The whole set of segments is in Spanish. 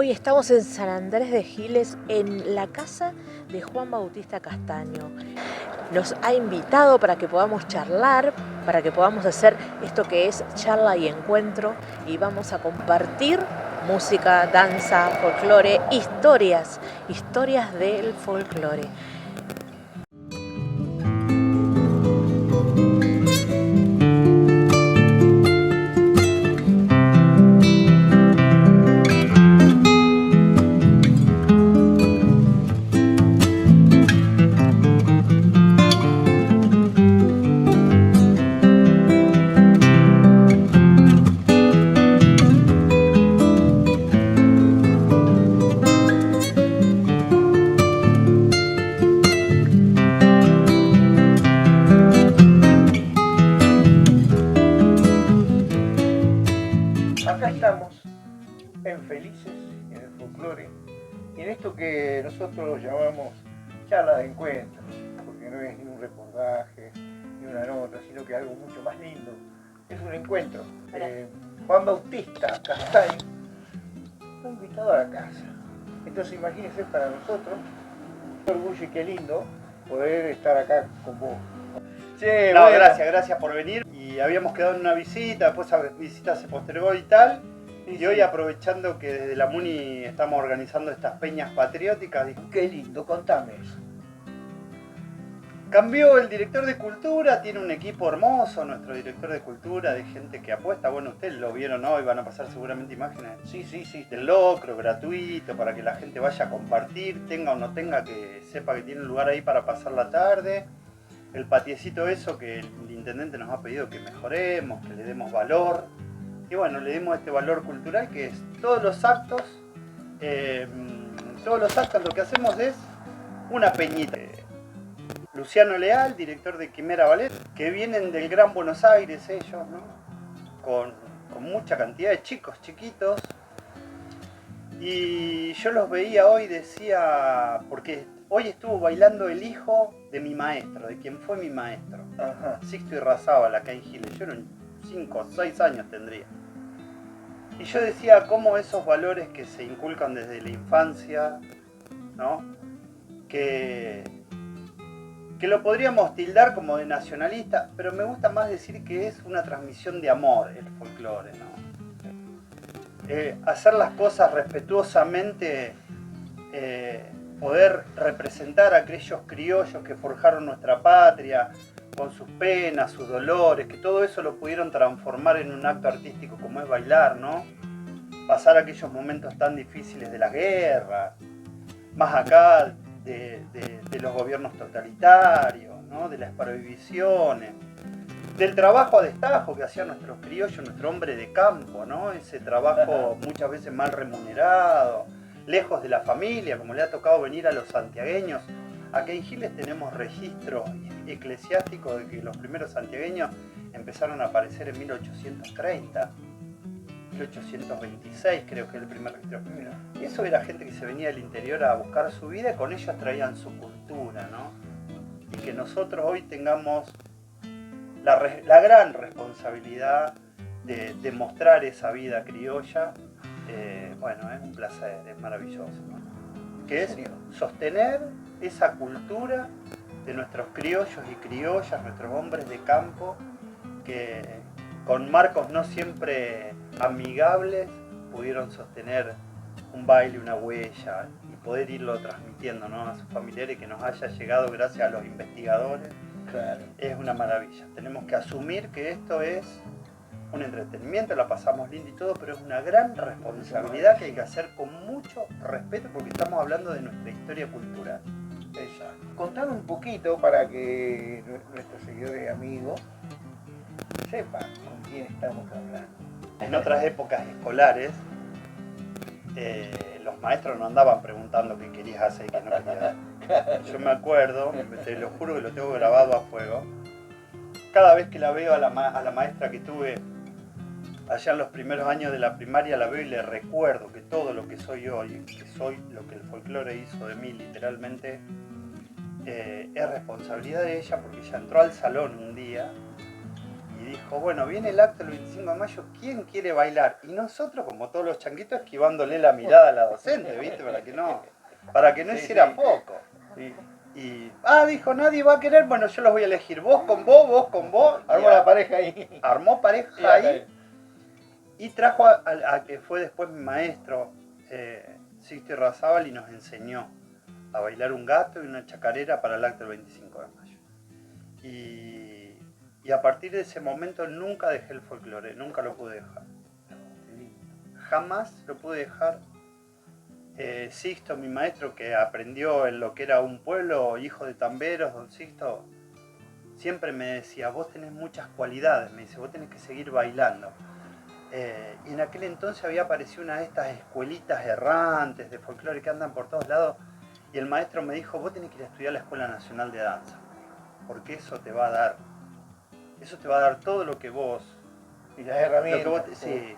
Hoy estamos en San Andrés de Giles, en la casa de Juan Bautista Castaño. Nos ha invitado para que podamos charlar, para que podamos hacer esto que es charla y encuentro, y vamos a compartir música, danza, folclore, historias del folclore. Acá estamos en Felices, en el folclore, y en esto que nosotros llamamos charla de encuentro, porque no es ni un reportaje, ni una nota, sino que algo mucho más lindo. Es un encuentro. Juan Bautista Castaño fue invitado a la casa. Entonces imagínense para nosotros, qué orgullo y qué lindo poder estar acá con vos. Sí, no, bueno, gracias por venir. Y habíamos quedado en una visita, después esa visita se postergó y tal. Sí, y hoy aprovechando que desde la MUNI estamos organizando estas peñas patrióticas. Qué lindo, contame eso. Cambió el director de cultura, tiene un equipo hermoso, nuestro director de cultura, de gente que apuesta. Bueno, ustedes lo vieron hoy, van a pasar seguramente imágenes. Sí, del locro, gratuito, para que la gente vaya a compartir, tenga o no tenga, que sepa que tiene un lugar ahí para pasar la tarde. El patiecito eso que el intendente nos ha pedido que mejoremos, que le demos valor. Y bueno, le dimos este valor cultural que es todos los actos lo que hacemos es una peñita. Luciano Leal, director de Quimera Ballet, que vienen del Gran Buenos Aires ellos, ¿no? Con mucha cantidad de chicos chiquitos. Y yo los veía hoy, decía, porque hoy estuvo bailando el hijo de mi maestro, de quien fue mi maestro. Ajá. Sixto Irrazábal, acá en Giles. Yo era 5 o 6 años tendría. Y yo decía cómo esos valores que se inculcan desde la infancia, ¿no? Que lo podríamos tildar como de nacionalista, pero me gusta más decir que es una transmisión de amor el folclore, ¿no? Hacer las cosas respetuosamente, poder representar a aquellos criollos que forjaron nuestra patria con sus penas, sus dolores, que todo eso lo pudieron transformar en un acto artístico como es bailar, ¿no? Pasar aquellos momentos tan difíciles de la guerra, más acá de los gobiernos totalitarios, ¿no? De las prohibiciones, del trabajo a destajo que hacían nuestros criollos, nuestro hombre de campo, ¿no? Ese trabajo muchas veces mal remunerado, lejos de la familia, como le ha tocado venir a los santiagueños. Acá en Giles tenemos registros eclesiásticos de que los primeros santiagueños empezaron a aparecer en 1830, 1826 creo que es el primer registro. Y eso era gente que se venía del interior a buscar su vida y con ellos traían su cultura, ¿no? Y que nosotros hoy tengamos la gran responsabilidad de mostrar esa vida criolla, bueno, es un placer, es maravilloso, ¿no? Que es sostener esa cultura de nuestros criollos y criollas, nuestros hombres de campo, que con marcos no siempre amigables pudieron sostener un baile, una huella y poder irlo transmitiendo, ¿no? A sus familiares, que nos haya llegado gracias a los investigadores. Claro. Es una maravilla. Tenemos que asumir que esto es un entretenimiento, la pasamos lindo y todo, pero es una gran responsabilidad que hay que hacer con mucho respeto porque estamos hablando de nuestra historia cultural. Exacto. Contame un poquito para que nuestros seguidores y amigos sepan con quién estamos hablando. En otras épocas escolares, los maestros no andaban preguntando qué querías hacer y qué no querías. Yo me acuerdo, te lo juro que lo tengo grabado a fuego, cada vez que la veo a la maestra que tuve allá en los primeros años de la primaria, la veo y le recuerdo que todo lo que soy hoy, que soy lo que el folclore hizo de mí literalmente, es responsabilidad de ella, porque ella entró al salón un día y dijo, bueno, viene el acto el 25 de mayo, ¿quién quiere bailar? Y nosotros, como todos los changuitos, esquivándole la mirada a la docente, ¿viste? Para que no hiciera foco. Sí. Y, dijo, nadie va a querer, bueno, yo los voy a elegir, vos con vos con vos. Armó la pareja ahí. Armó pareja ahí y trajo a que fue después mi maestro, Sixto Irrazábal, y nos enseñó a bailar un gato y una chacarera para el acto del 25 de mayo. Y a partir de ese momento nunca dejé el folclore, nunca lo pude dejar. Jamás lo pude dejar. Sixto, mi maestro, que aprendió en lo que era un pueblo, hijo de tamberos, don Sixto, siempre me decía, vos tenés muchas cualidades, me dice, vos tenés que seguir bailando. Y en aquel entonces había aparecido una de estas escuelitas errantes de folclore que andan por todos lados, y el maestro me dijo, vos tenés que ir a estudiar la Escuela Nacional de Danza, porque eso te va a dar todo lo que vos... Y las herramientas. Sí.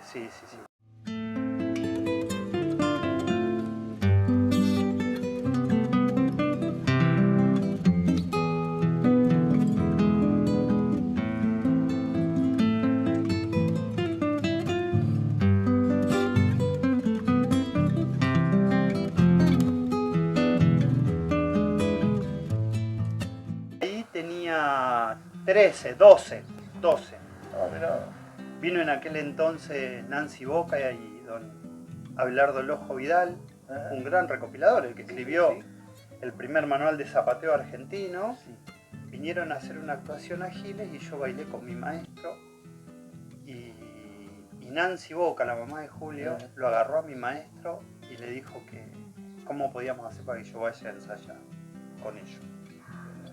Ahí tenía 13, 12. Mirá. Vino en aquel entonces Nancy Boca y don Abelardo Lojo Vidal, un gran recopilador, el que escribió el primer manual de zapateo argentino. Vinieron a hacer una actuación a Giles y yo bailé con mi maestro. Y Nancy Boca, la mamá de Julio, lo agarró a mi maestro y le dijo que cómo podíamos hacer para que yo vaya a ensayar con ellos,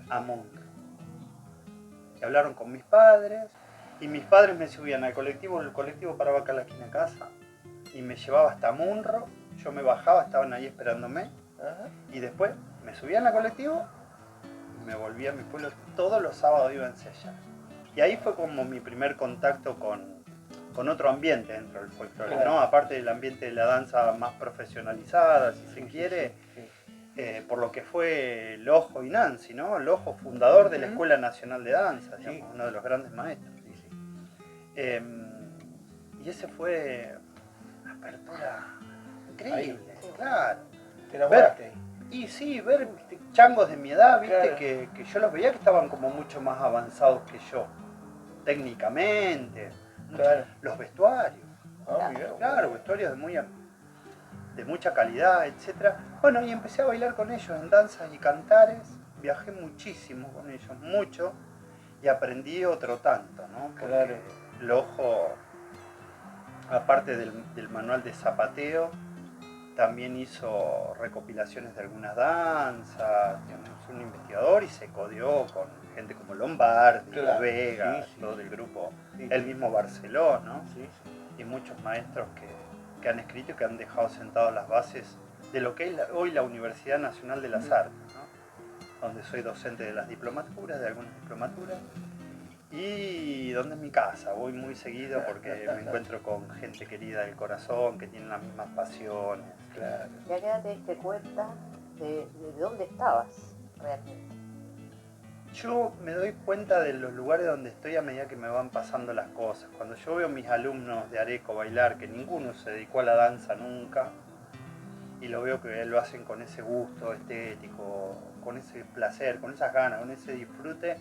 a Munro. Y hablaron con mis padres. Y mis padres me subían al colectivo, el colectivo paraba acá en la esquina de casa y me llevaba hasta Munro, yo me bajaba, estaban ahí esperándome. Y después me subían al colectivo y me volvía a mi pueblo, todos los sábados iba a ensayar. Y ahí fue como mi primer contacto con otro ambiente dentro del folclore, Claro. ¿no? Aparte del ambiente de la danza más profesionalizada, si se quiere, por lo que fue Lojo y Nancy, ¿no? Lojo, fundador de la Escuela Nacional de Danza, digamos, uno de los grandes maestros. Y ese fue una apertura increíble, claro. Te enamoraste ahí. Y sí, ver changos de mi edad, viste, Claro. que yo los veía que estaban como mucho más avanzados que yo, técnicamente, Claro. los vestuarios, Mirá. claro, vestuarios de mucha calidad, etc. Bueno, y empecé a bailar con ellos en danzas y cantares, viajé muchísimo con ellos, mucho, y aprendí otro tanto, ¿no? Porque Claro. Lojo, aparte del manual de zapateo, también hizo recopilaciones de algunas danzas, es un investigador y se codeó con gente como Lombardi, Claro, Vega, sí. todo el grupo, Sí. el mismo Barceló, ¿no? Sí. Y muchos maestros que han escrito y que han dejado sentadas las bases de lo que es hoy la Universidad Nacional de las Artes, ¿no? Donde soy docente de las diplomaturas, de algunas diplomaturas, y donde es mi casa, voy muy seguido porque me encuentro con gente querida del corazón, que tienen las mismas pasiones. Claro. ¿Y a qué edad te diste cuenta de dónde estabas realmente? Yo me doy cuenta de los lugares donde estoy a medida que me van pasando las cosas. Cuando yo veo a mis alumnos de Areco bailar, que ninguno se dedicó a la danza nunca, y lo veo que lo hacen con ese gusto estético, con ese placer, con esas ganas, con ese disfrute,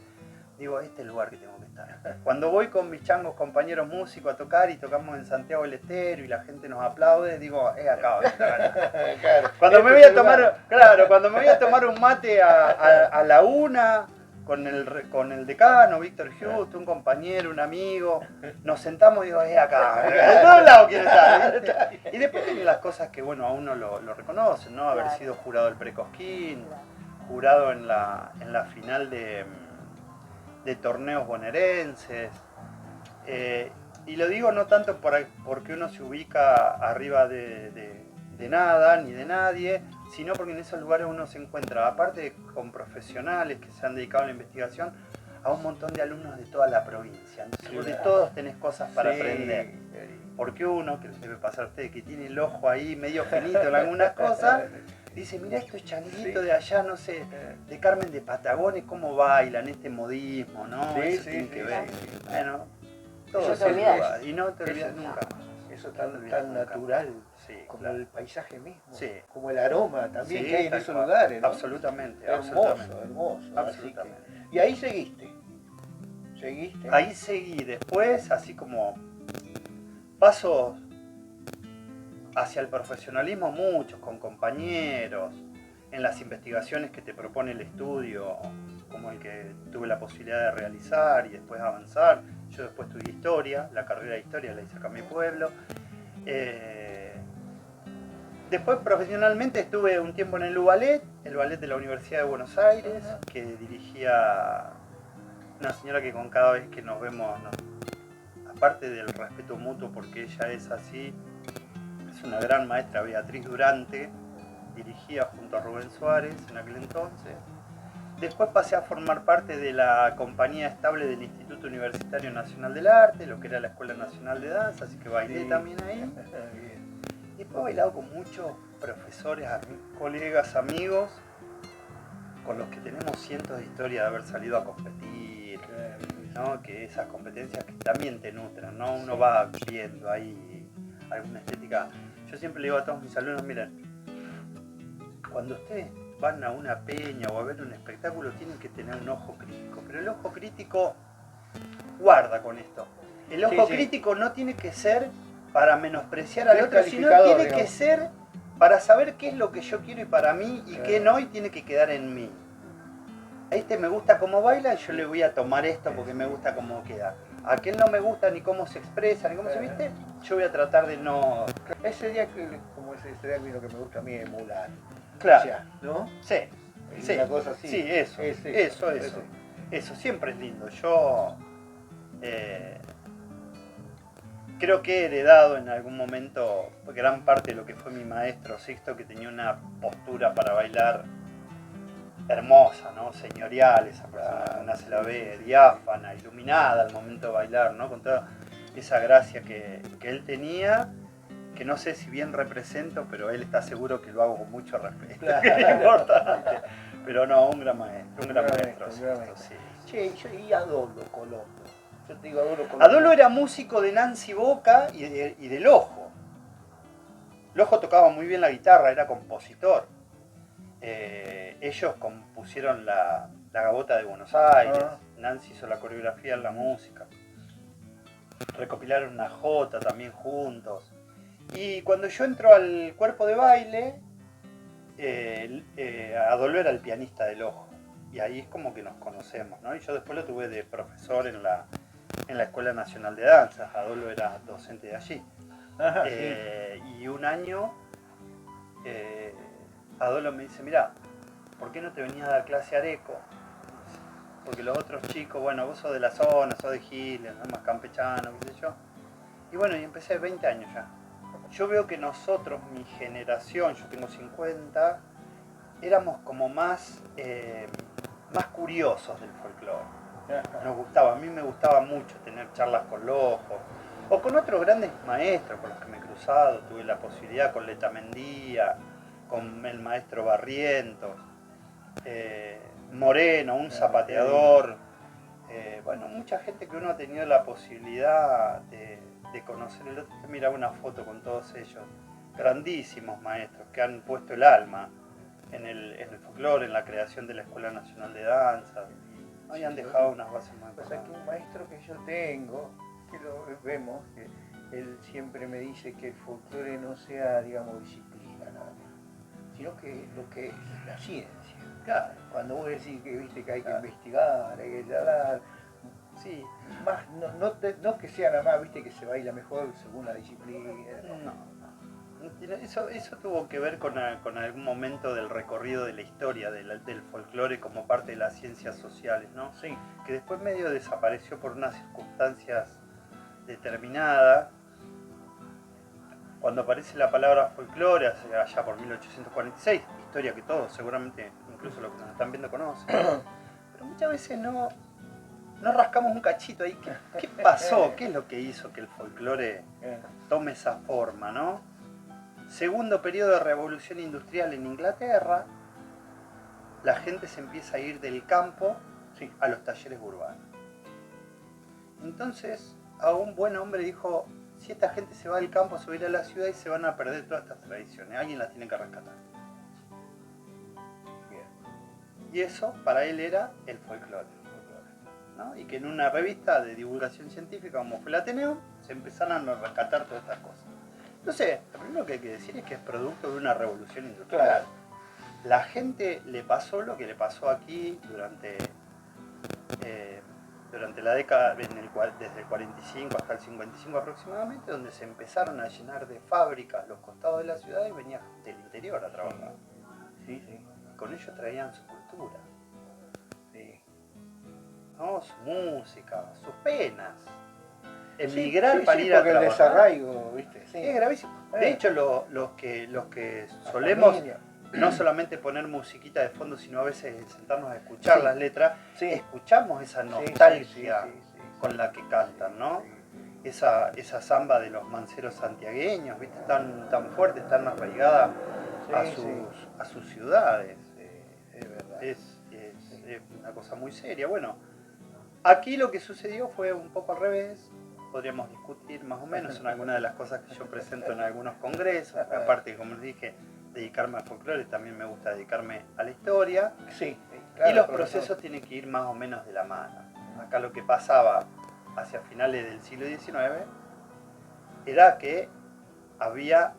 digo, este es el lugar que tengo que estar. Cuando voy con mis changos compañeros músicos a tocar y tocamos en Santiago del Estero y la gente nos aplaude, digo, acá voy a estar. Claro. Cuando me Este voy es a el lugar. tomar, claro, cuando me voy a tomar un mate a la una con el decano, Víctor Just, un compañero, un amigo, nos sentamos y digo, acá, de todos lados quiero estar. Y después tiene las cosas que, bueno, a uno lo reconocen, ¿no? Haber Claro. sido jurado del Precosquín, jurado en la final de torneos bonaerenses. Y lo digo no tanto porque uno se ubica arriba de nada ni de nadie, sino porque en esos lugares uno se encuentra, aparte con profesionales que se han dedicado a la investigación, a un montón de alumnos de toda la provincia. Entonces vos de todos tenés cosas para aprender. Porque uno, que les debe pasar a ustedes, que tiene el ojo ahí medio finito en algunas cosas, dice, mira estos changuitos de allá, no sé, de Carmen de Patagones, cómo bailan este modismo, ¿no? Sí, Eso sí, tiene sí, que ver. sí. Bueno, todo no te ese olvidas. lugar y no te Eso olvidas no. nunca más. Eso No te olvidas tan nunca. natural Sí, como claro. el paisaje mismo, Sí. como el aroma también Sí, que hay en tal esos cual. lugares, ¿no? Absolutamente, Hermoso, absolutamente. hermoso. Así Absolutamente. que, y ahí seguiste. ¿Seguiste? Ahí seguí después, así como pasos hacia el profesionalismo, muchos, con compañeros, en las investigaciones que te propone el estudio, como el que tuve la posibilidad de realizar y después avanzar. Yo después estudié historia, la carrera de historia la hice acá en mi pueblo. Después profesionalmente estuve un tiempo en el ballet de la Universidad de Buenos Aires, que dirigía una señora que con cada vez que nos vemos, aparte del respeto mutuo porque ella es así, es una gran maestra, Beatriz Durante, dirigía junto a Rubén Suárez en aquel entonces. Después pasé a formar parte de la compañía estable del Instituto Universitario Nacional del Arte, lo que era la Escuela Nacional de Danza, así que bailé también ahí. Después he bailado con muchos profesores, colegas, amigos, con los que tenemos cientos de historias de haber salido a competir, ¿no? Que esas competencias que también te nutren, ¿no? Uno va viendo ahí alguna estética. Yo siempre le digo a todos mis alumnos, miren, cuando ustedes van a una peña o a ver un espectáculo tienen que tener un ojo crítico, pero el ojo crítico guarda con esto. El ojo crítico no tiene que ser para menospreciar al otro, sino tiene que ser para saber qué es lo que yo quiero y para mí y qué no, y tiene que quedar en mí. A este me gusta cómo baila y yo le voy a tomar esto porque me gusta cómo queda. A aquel no me gusta ni cómo se expresa, ni cómo se viste, yo voy a tratar de no... Ese día, como ese término que me gusta a mí, emular. Claro. O sea, ¿no? Sí, Es sí, una cosa así. sí, eso siempre es lindo. Yo creo que he heredado en algún momento gran parte de lo que fue mi maestro Sixto, que tenía una postura para bailar hermosa, ¿no? Señorial, esa persona, una se la ve diáfana, iluminada al momento de bailar, ¿no? Con toda esa gracia que él tenía, que no sé si bien represento, pero él está seguro que lo hago con mucho respeto, Claro. que es importante. Pero no, un gran maestro, Sixto, sí. Che, yo y Adolo Colombo. Yo te digo Adolo Colombo. Adolo era músico de Nancy Boca y de Lojo. Lojo tocaba muy bien la guitarra, era compositor. Ellos compusieron la Gavota de Buenos Aires. Nancy hizo la coreografía en la música. Recopilaron una jota también juntos. Y cuando yo entro al cuerpo de baile, Adolo era el pianista del Ojo. Y ahí es como que nos conocemos, ¿no? Y yo después lo tuve de profesor en la Escuela Nacional de Danzas. Adolo era docente de allí. Y un año Adolo me dice, mira, ¿por qué no te venías a dar clase a Areco? Porque los otros chicos, bueno, vos sos de la zona, sos de Giles, ¿no? Más campechano, qué sé yo. Y bueno, y empecé 20 años ya. Yo veo que nosotros, mi generación, yo tengo 50, éramos como más curiosos del folclore. Nos gustaba, a mí me gustaba mucho tener charlas con Lojo, o con otros grandes maestros con los que me he cruzado. Tuve la posibilidad con Leta Mendía, con el maestro Barrientos, Moreno, un zapateador, bueno, mucha gente que uno ha tenido la posibilidad de conocer. El otro día miraba una foto con todos ellos, grandísimos maestros que han puesto el alma en el folclore, en la creación de la Escuela Nacional de Danza, y han dejado unas bases muy Pues importantes. aquí un maestro que yo tengo, que lo vemos, que él siempre me dice que el folclore no sea, digamos, disciplina nada más, sino que lo que es la ciencia. Claro, cuando vos decís que viste que hay que investigar, hay que hablar, sí, más, no que sea nada más, viste, que se baila mejor según la disciplina. No. Eso tuvo que ver con algún momento del recorrido de la historia del folclore como parte de las ciencias sociales, ¿no? Sí. Que después medio desapareció por unas circunstancias determinadas. Cuando aparece la palabra folclore, allá por 1846, historia que todos seguramente, incluso los que nos están viendo, conocen, pero muchas veces no rascamos un cachito ahí. ¿Qué pasó? ¿Qué es lo que hizo que el folclore tome esa forma, no? Segundo periodo de revolución industrial en Inglaterra, la gente se empieza a ir del campo a los talleres urbanos. Entonces a un buen hombre dijo, si esta gente se va del campo, se va a ir a la ciudad y se van a perder todas estas tradiciones, alguien las tiene que rescatar. Bien. Y eso para él era el folclore, ¿no? Y que en una revista de divulgación científica como fue el Ateneo, se empezaron a rescatar todas estas cosas. Entonces, lo primero que hay que decir es que es producto de una revolución industrial. Claro. La gente le pasó lo que le pasó aquí durante la década, desde el 45 hasta el 55 aproximadamente, donde se empezaron a llenar de fábricas los costados de la ciudad y venía gente del interior a trabajar. Sí, sí. Con ellos traían su cultura, Sí. ¿no? Su música, sus penas. Emigrar para ir a porque el trabajar. desarraigo, ¿viste? Sí. Es gravísimo. De hecho, los que solemos familia. no solamente poner musiquita de fondo, sino a veces sentarnos a escuchar Sí. las letras, Sí. escuchamos esa Sí, nostalgia sí, sí, sí, sí. con la que cantan, ¿no? Sí. Esa samba de los manceros santiagueños, ¿viste? Tan fuerte, tan arraigada a sus ciudades. Es verdad. Es una cosa muy seria. Bueno, aquí lo que sucedió fue un poco al revés. Podríamos discutir más o menos, son algunas de las cosas que yo presento en algunos congresos. Aparte, como les dije, dedicarme al folclore, también me gusta dedicarme a la historia. Sí, Y los procesos tienen que ir más o menos de la mano. Acá lo que pasaba hacia finales del siglo XIX era que había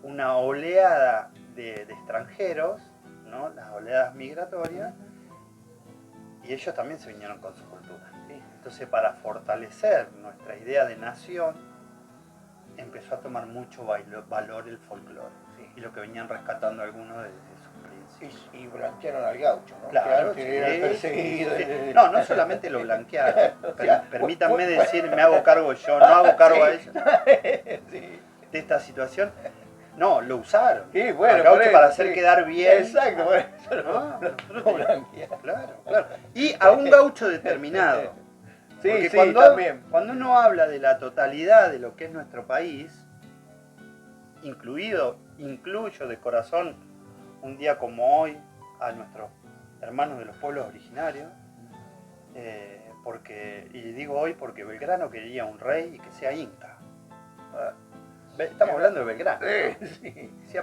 una oleada de extranjeros, ¿no? Las oleadas migratorias, y ellos también se vinieron con su cultura. Entonces, para fortalecer nuestra idea de nación, empezó a tomar mucho valor el folclore, y lo que venían rescatando algunos desde sus principios. Y blanquearon al gaucho, ¿no? Claro, que antes era el perseguido. sí. No solamente lo blanquearon. Permítanme decir, me hago cargo yo, no hago cargo a ellos Sí. de esta situación. No, lo usaron. Sí, bueno, al gaucho por eso, para hacer sí. quedar bien. Exacto, por eso Ah, lo blanquearon. Claro. Y a un gaucho determinado. Sí, Porque sí, cuando también. uno habla de la totalidad de lo que es nuestro país, incluyo de corazón un día como hoy a nuestros hermanos de los pueblos originarios, y digo hoy porque Belgrano quería un rey y que sea inca. Estamos hablando de Belgrano, ¿no? Sí. Sí.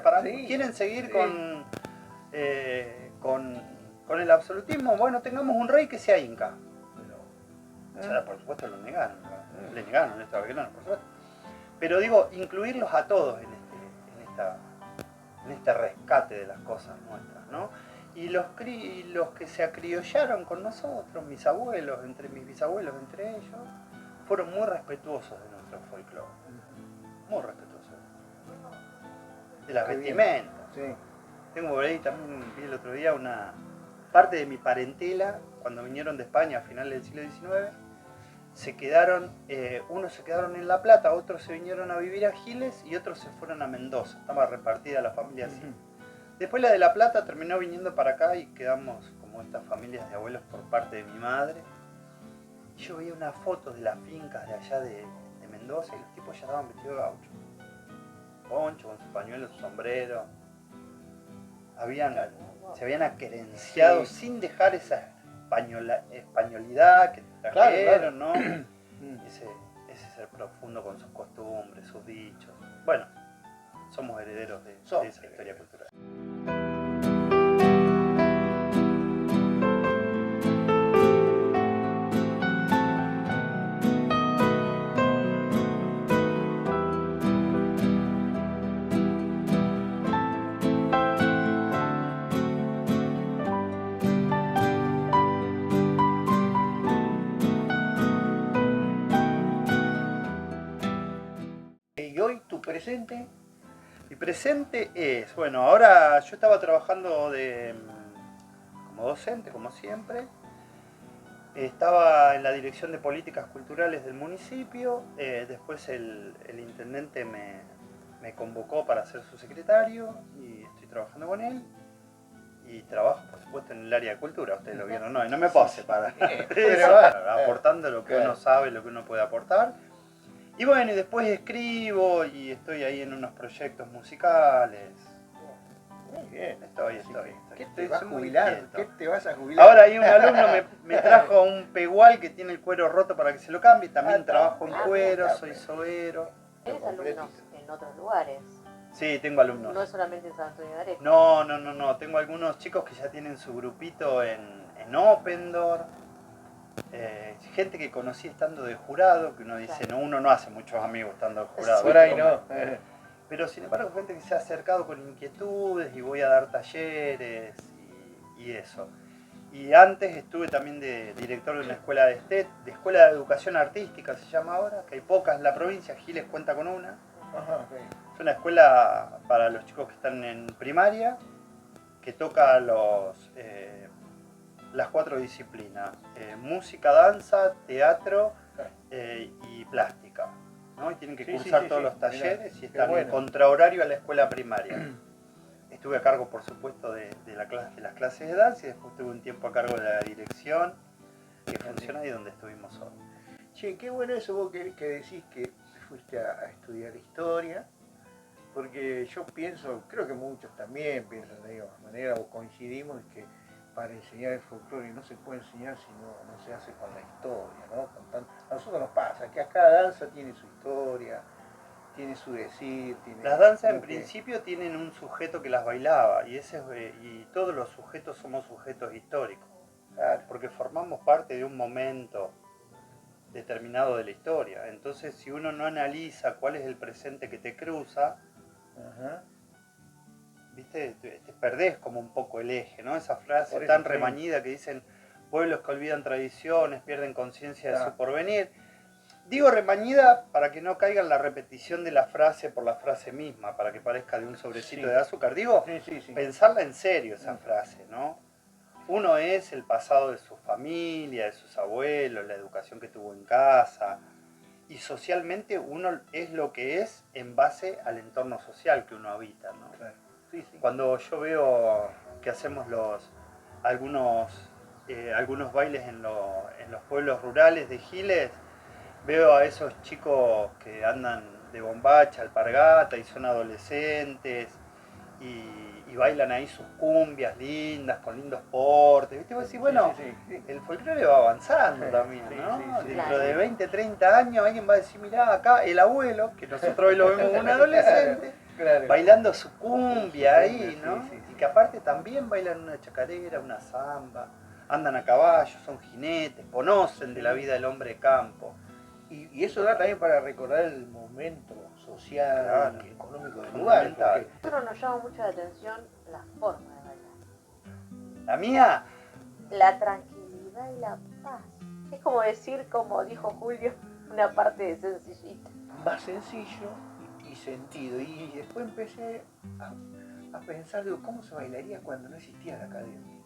¿Quieren seguir Sí. con el absolutismo? Bueno, tengamos un rey que sea inca. O sea, por supuesto lo negaron, ¿no? Le negaron esto a Belgrano, por supuesto. Pero digo, incluirlos a todos en este rescate de las cosas nuestras, ¿no? Y los que se acriollaron con nosotros, mis bisabuelos entre ellos, fueron muy respetuosos de nuestro folclore. Muy respetuosos. De las vestimentas. Sí. Tengo por ahí también, vi el otro día una parte de mi parentela, cuando vinieron de España a finales del siglo XIX, unos se quedaron en La Plata, otros se vinieron a vivir a Giles y otros se fueron a Mendoza. Estaba repartida la familia así. Después la de La Plata terminó viniendo para acá y quedamos como estas familias de abuelos por parte de mi madre. Y yo veía una foto de las fincas de allá de Mendoza y los tipos ya estaban vestidos de gaucho. Poncho, con su pañuelo, su sombrero. Se habían aquerenciado sin dejar esa españolidad que trajeron, ¿no? Ese ser profundo con sus costumbres, sus dichos. Bueno, somos herederos de esa historia cultural. Y hoy tu presente. Mi presente es, bueno, ahora yo estaba trabajando como docente, como siempre. Estaba en la dirección de políticas culturales del municipio. Después el intendente me convocó para ser su secretario y estoy trabajando con él. Y trabajo, por supuesto, en el área de cultura. Ustedes lo vieron, no, y no me puedo separar. Aportando lo que uno sabe, lo que uno puede aportar. Y bueno, y después escribo y estoy ahí en unos proyectos musicales, Muy bien. Estoy. ¿Qué te Estoy vas a muy jubilar? inquieto. ¿Qué te vas a jubilar? Ahora hay un alumno me trajo un pegual que tiene el cuero roto para que se lo cambie. También trabajo en cuero, soy sobero. ¿Tienes alumnos en otros lugares? Sí, tengo alumnos. No es solamente en San Antonio de Areco. No. Tengo algunos chicos que ya tienen su grupito en Open Door. Gente que conocí estando de jurado, que uno dice, no, uno no hace muchos amigos estando de jurado. Por ahí no. Pero sin embargo, gente que se ha acercado con inquietudes y voy a dar talleres y eso. Y antes estuve también de director de una escuela de escuela de educación artística se llama ahora, que hay pocas en la provincia, Giles cuenta con una. Ajá, ok. Es una escuela para los chicos que están en primaria, que toca las 4 disciplinas, música, danza, teatro y plástica, ¿no? Y tienen que cursar todos los talleres. Mirá, y están en contrahorario a la escuela primaria. Estuve a cargo, por supuesto, de las clases de danza y después tuve un tiempo a cargo de la dirección que funciona y donde estuvimos hoy. Che, qué bueno eso vos que decís que fuiste a estudiar historia, porque yo pienso, creo que muchos también piensan de la misma manera, o coincidimos en que para enseñar el folclore no se puede enseñar si no se hace con la historia, ¿no? A nosotros nos pasa que cada danza tiene su historia, tiene su decir. Las danzas en principio tienen un sujeto que las bailaba y todos los sujetos somos sujetos históricos, claro, porque formamos parte de un momento determinado de la historia. Entonces, si uno no analiza cuál es el presente que te cruza, ¿viste? Te perdés como un poco el eje, ¿no? Esa frase tan remañida que dicen, pueblos que olvidan tradiciones, pierden conciencia de su porvenir. Digo remañida para que no caiga en la repetición de la frase por la frase misma, para que parezca de un sobrecito de azúcar. Digo, pensarla en serio esa frase, ¿no? Uno es el pasado de su familia, de sus abuelos, la educación que tuvo en casa, y socialmente uno es lo que es en base al entorno social que uno habita, ¿no? Claro. Cuando yo veo que hacemos algunos bailes en los pueblos rurales de Giles, veo a esos chicos que andan de bombacha, alpargata y son adolescentes y bailan ahí sus cumbias lindas, con lindos portes. ¿Viste? Vos decís, bueno, el folclore va avanzando también, ¿no? Dentro de 20, 30 años alguien va a decir, mirá, acá el abuelo, que nosotros hoy lo vemos como un adolescente, bailando su cumbia ahí, ¿no? Y que aparte también bailan una chacarera, una samba, andan a caballo, son jinetes, conocen de la vida del hombre de campo. Y eso da también para recordar el momento social y económico del lugar. A nosotros nos llama mucho la atención la forma de bailar. ¿La mía? La tranquilidad y la paz. Es como decir, como dijo Julio, una parte de sencillita. Más sencillo y sentido. Y después empecé a pensar, digo, ¿cómo se bailaría cuando no existía la academia?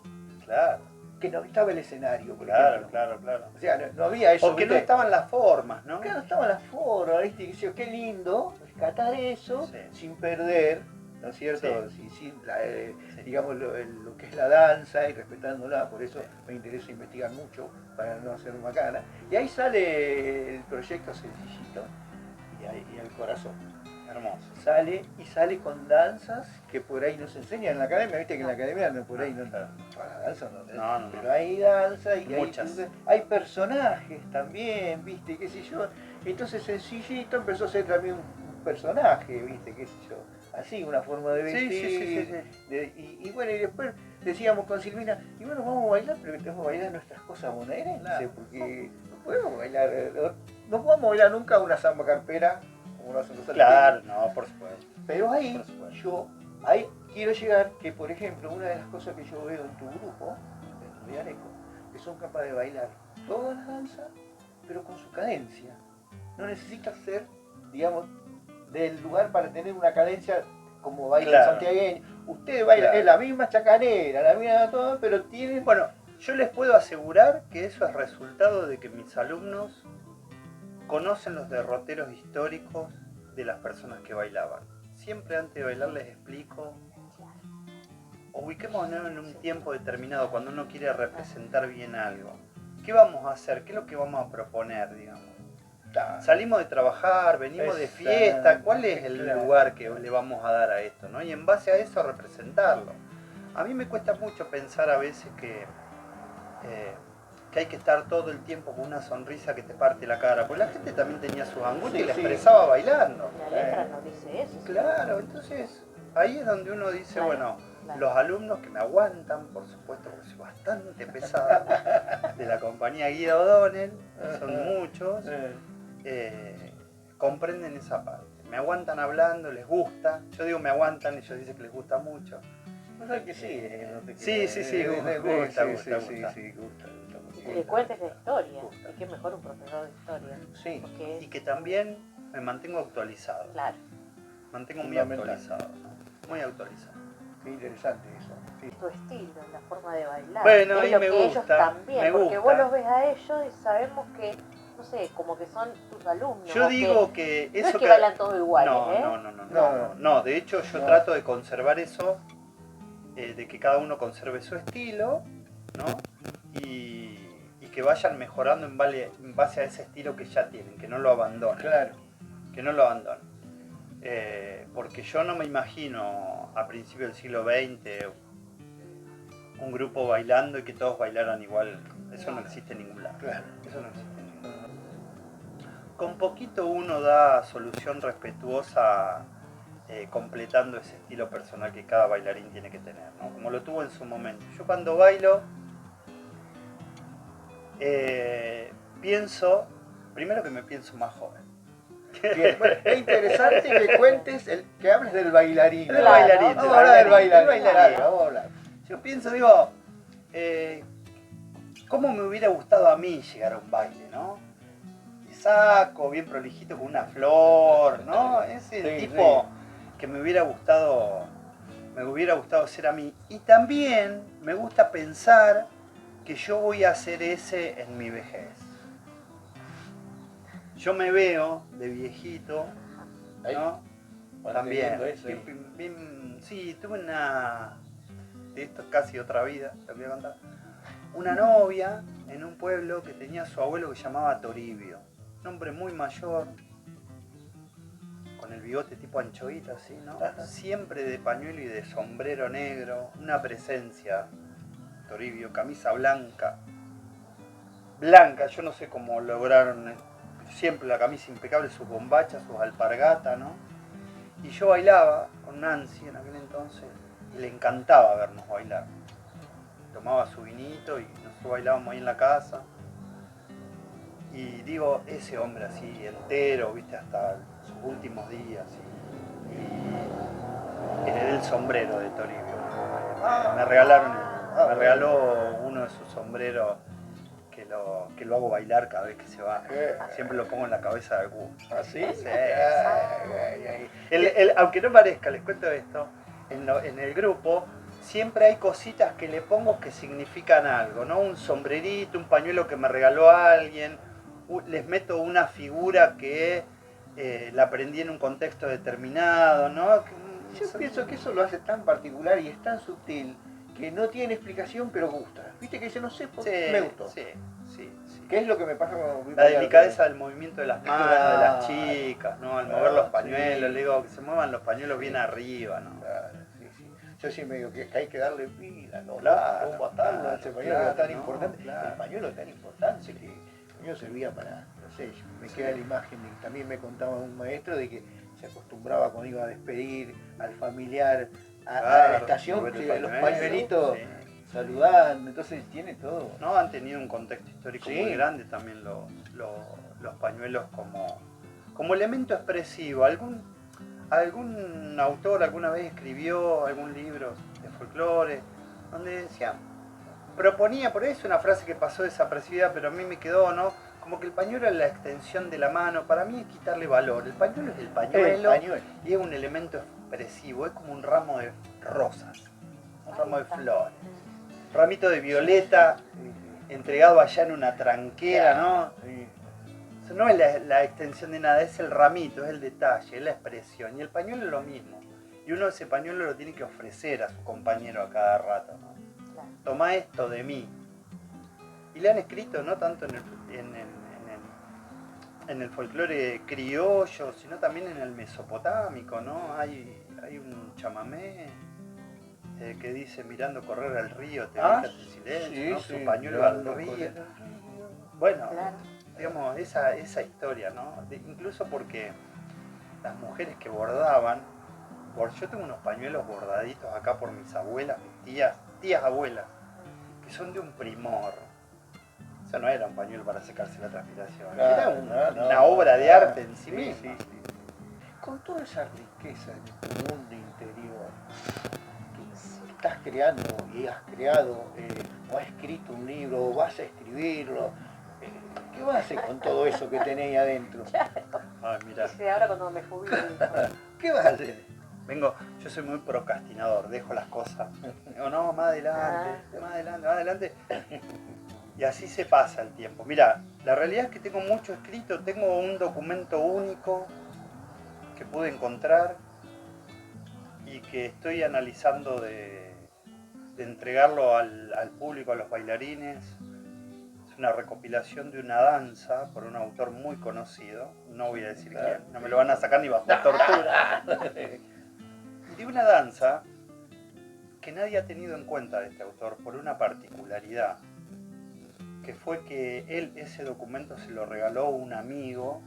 Claro. Que no estaba el escenario, por ejemplo. Claro. O sea, no había eso. Porque no estaban las formas, ¿no? Claro, no estaban las formas, ¿viste? Y qué lindo rescatar eso sin perder, ¿no es cierto? Sin digamos, lo que es la danza y respetándola, por eso me interesa investigar mucho para no hacer macana. Y ahí sale el proyecto sencillito y al corazón. Hermoso. Sale con danzas que por ahí no se enseñan en la academia, viste que en la academia por ahí no, para la danza no, pero hay danza y hay personajes también, viste, qué sé yo. Entonces sencillito empezó a ser también un personaje, viste, qué sé yo, así, una forma de vestir. Y bueno, y después decíamos con Silvina, y bueno, vamos a bailar, pero que tenemos que bailar nuestras cosas bonaerenses, porque no podemos bailar, no podemos bailar nunca una samba carpera. Claro, no, por supuesto. Pero ahí quiero llegar que, por ejemplo, una de las cosas que yo veo en tu grupo, en Areco, que son capaces de bailar toda la danza, pero con su cadencia. No necesitas ser, digamos, del lugar para tener una cadencia como baila santiagueño. Ustedes bailan, es la misma chacarera, la misma todo, pero tienen... Bueno, yo les puedo asegurar que eso es resultado de que mis alumnos conocen los derroteros históricos de las personas que bailaban. Siempre antes de bailar les explico, ubiquémonos en un tiempo determinado cuando uno quiere representar bien algo. ¿Qué vamos a hacer? ¿Qué es lo que vamos a proponer, digamos? Salimos de trabajar, venimos de fiesta, ¿cuál es el lugar que le vamos a dar a esto, ¿no? Y en base a eso representarlo. A mí me cuesta mucho pensar a veces que hay que estar todo el tiempo con una sonrisa que te parte la cara, porque la gente también tenía sus angustias y la expresaba bailando. La letra no dice eso. Claro, entonces ahí es donde uno dice, bueno, los alumnos que me aguantan, por supuesto, porque soy bastante pesado, de la compañía Guido O'Donnell, son muchos, comprenden esa parte. Me aguantan hablando, les gusta. Yo digo me aguantan, ellos dicen que les gusta mucho. No sé que sí, Sí, gusta. Y que cuentes la historia. Y que mejor un profesor de historia. Sí. Porque Y que también me mantengo actualizado. claro. Mantengo muy actualizado. Muy actualizado. Qué interesante eso. Sí. Tu estilo, la forma de bailar. Bueno, es ahí lo me que gusta, ellos también. me Porque gusta. vos los ves a ellos y sabemos que, no sé, como que son tus alumnos. Yo digo que no eso es que bailan todos iguales, no, de hecho yo trato de conservar eso, de que cada uno conserve su estilo, ¿no? Y que vayan mejorando en base a ese estilo que ya tienen, que no lo abandonen. Claro. Que no lo abandonen. Porque yo no me imagino a principios del siglo XX un grupo bailando y que todos bailaran igual. Eso no existe en ningún lado. Claro. Eso no existe en ningún lado. Con poquito uno da solución respetuosa, completando ese estilo personal que cada bailarín tiene que tener, ¿no? Como lo tuvo en su momento. Yo cuando bailo pienso, primero que me pienso más joven. Bien, bueno, es interesante que cuentes, que hables del bailarín. Del bailarín. Vamos a hablar del bailarín. Vamos a hablar. Yo pienso, digo, ¿cómo me hubiera gustado a mí llegar a un baile, no? De saco, bien prolijito, con una flor, ¿no? Ese es el tipo que me hubiera gustado ser a mí. Y también me gusta pensar que yo voy a hacer ese en mi vejez. Yo me veo de viejito, ¿no? También. Sí, tuve una... De esto casi otra vida, te voy a contar. Una novia en un pueblo que tenía su abuelo que se llamaba Toribio. Un hombre muy mayor, con el bigote tipo anchoita, así, ¿no? Siempre de pañuelo y de sombrero negro, una presencia. Toribio, camisa blanca. Blanca, yo no sé cómo lograron... Siempre la camisa impecable, sus bombachas, sus alpargatas, ¿no? Y yo bailaba con Nancy en aquel entonces y le encantaba vernos bailar. Tomaba su vinito y nosotros bailábamos ahí en la casa. Y digo, ese hombre así entero, viste, hasta sus últimos días. Y heredé el sombrero de Toribio. Me regaló uno de sus sombreros que lo hago bailar cada vez que se va. Siempre lo pongo en la cabeza de alguno. ¿Ah, sí? Sí. Aunque no parezca, les cuento esto, en el grupo siempre hay cositas que le pongo que significan algo, ¿no? Un sombrerito, un pañuelo que me regaló alguien, les meto una figura que la aprendí en un contexto determinado, ¿no? Yo pienso que eso lo hace tan particular y es tan sutil que no tiene explicación, pero gusta. Viste que yo no sé por qué me gustó. Sí. ¿Qué es lo que me pasa cuando La delicadeza del movimiento de las manos, de las chicas, ¿no? Al mover los pañuelos, le digo que se muevan los pañuelos bien arriba, ¿no? Claro, sí. Yo sí me digo que hay que darle pila, ¿no? Claro, ¿Cómo matarlo a ese pañuelo que es tan importante? Claro. El pañuelo es tan importante que el pañuelo servía para, no sé, me queda la imagen de que también me contaba un maestro de que se acostumbraba cuando iba a despedir al familiar a la estación, que los pañuelitos saludando, entonces tiene todo. No, han tenido un contexto histórico muy grande también los pañuelos como elemento expresivo. Algún autor alguna vez escribió algún libro de folclore donde decía, proponía por eso una frase que pasó desapercibida, pero a mí me quedó, ¿no? Como que el pañuelo es la extensión de la mano. Para mí es quitarle valor. El pañuelo es el pañuelo. Y es un elemento expresivo, es como un ramo de rosas, un ramo de flores. Un ramito de violeta entregado allá en una tranquera, ¿no? Eso no es la extensión de nada, es el ramito, es el detalle, es la expresión. Y el pañuelo es lo mismo. Y uno ese pañuelo lo tiene que ofrecer a su compañero a cada rato, ¿no? Toma esto de mí. Y le han escrito, no tanto en el folclore criollo, sino también en el mesopotámico, ¿no? Hay un chamamé que dice mirando correr al río, te dejas en silencio, ¿no? Su pañuelo al río. Bueno, Claro. digamos, esa historia, ¿no? Incluso porque las mujeres que bordaban, yo tengo unos pañuelos bordaditos acá por mis abuelas, mis tías abuelas, que son de un primor. O sea, no era un pañuelo para secarse la transpiración, era una obra de arte en sí misma. Sí. Con toda esa riqueza de tu mundo interior, que estás creando y has creado, o has escrito un libro, o vas a escribirlo, ¿qué vas a hacer con todo eso que tenés ahí adentro? Ay, mira. Sí, ahora cuando me jubile. ¿Qué vas a hacer? Yo soy muy procrastinador, dejo las cosas. Digo, no, más adelante. Y así se pasa el tiempo. Mira, la realidad es que tengo mucho escrito, tengo un documento único que pude encontrar y que estoy analizando de entregarlo al público, a los bailarines. Es una recopilación de una danza por un autor muy conocido, no voy a decir quién, no me lo van a sacar ni bajo tortura. De una danza que nadie ha tenido en cuenta de este autor por una particularidad, que fue que él ese documento se lo regaló a un amigo